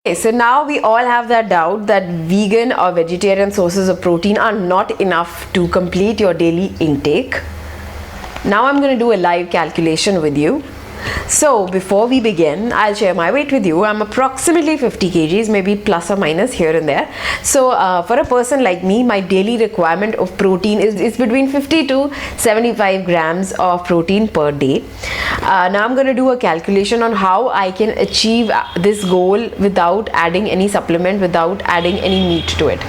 Okay, so now we all have that doubt that vegan or vegetarian sources of protein are not enough to complete your daily intake. Now I'm going to do a live calculation with you. So before we begin, I'll share my weight with you. I'm approximately 50 kgs, maybe plus or minus here and there. So for a person like me, my daily requirement of protein is between 50 to 75 grams of protein per day. Now I'm going to do a calculation on how I can achieve this goal without adding any supplement, without adding any meat to it.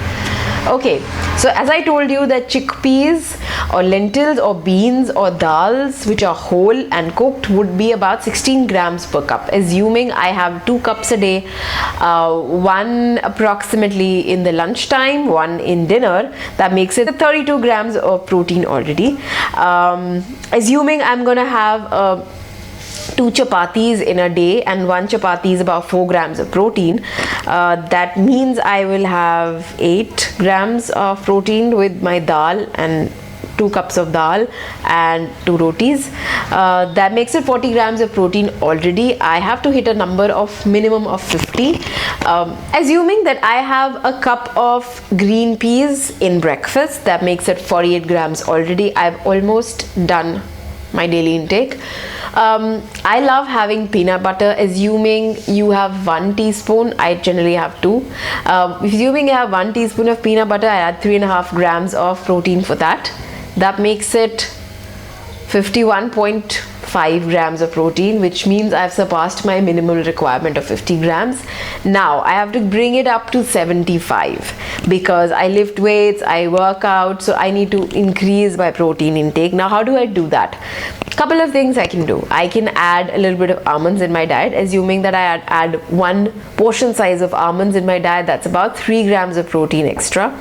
Okay, so as I told you that chickpeas or lentils or beans or dals which are whole and cooked would be about 16 grams per cup, assuming I have 2 cups a day, one approximately in the lunchtime, one in dinner. That makes it 32 grams of protein already. Assuming I'm gonna have 2 chapatis in a day, and 1 chapati is about 4 grams of protein. That means I will have 8 grams of protein with my dal and 2 cups of dal and 2 rotis. That makes it 40 grams of protein already. I have to hit a number of minimum of 50. Assuming that I have a cup of green peas in breakfast, that makes it 48 grams already. I've almost done my daily intake. I love having peanut butter. Assuming you have 1 teaspoon, I generally have 2. Assuming you have 1 teaspoon of peanut butter, I add 3.5 grams of protein for that. That makes it 51.5 grams of protein, which means I've surpassed my minimal requirement of 50 grams. Now I have to bring it up to 75 because I lift weights, I work out, so I need to increase my protein intake. Now how do I do that? Couple of things I can do. I can add a little bit of almonds in my diet. Assuming that I add 1 portion size of almonds in my diet, that's about 3 grams of protein extra.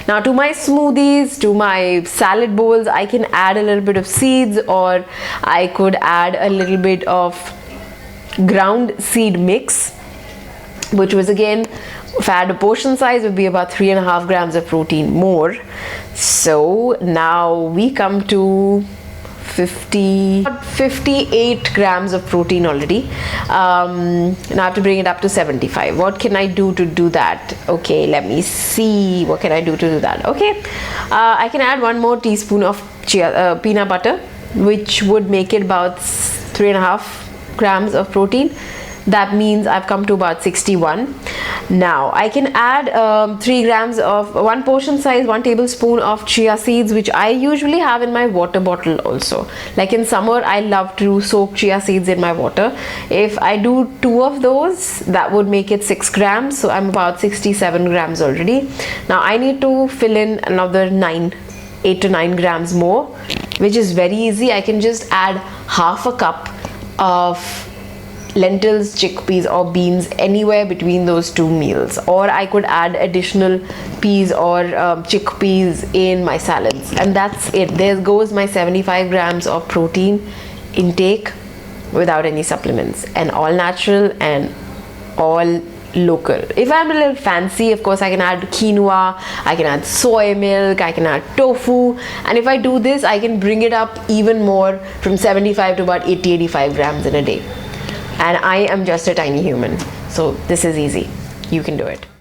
Now to my smoothies, to my salad bowls, I can add a little bit of seeds, or I could add a little bit of ground seed mix, which was again, if I had a portion size, would be about 3.5 grams of protein more. So now we come to 58 grams of protein already. Now I have to bring it up to 75. What can I do to do that? Okay, let me see. What can I do to do that? Okay, I can add 1 more teaspoon of peanut butter, which would make it about 3.5 grams of protein. That means I've come to about 61. Now I can add 3 grams of 1 portion size, 1 tablespoon of chia seeds, which I usually have in my water bottle also. Like in summer, I love to soak chia seeds in my water. If I do 2 of those, that would make it 6 grams. So I'm about 67 grams already. Now I need to fill in another 8 to 9 grams more, which is very easy. I can just add half a cup of lentils, chickpeas or beans anywhere between those 2 meals, or I could add additional peas or chickpeas in my salads, and that's it. There goes my 75 grams of protein intake without any supplements, and all natural and all local. If I'm a little fancy, of course I can add quinoa, I can add soy milk, I can add tofu, and if I do this, I can bring it up even more from 75 to about 80-85 grams in a day. And I am just a tiny human, so this is easy. You can do it.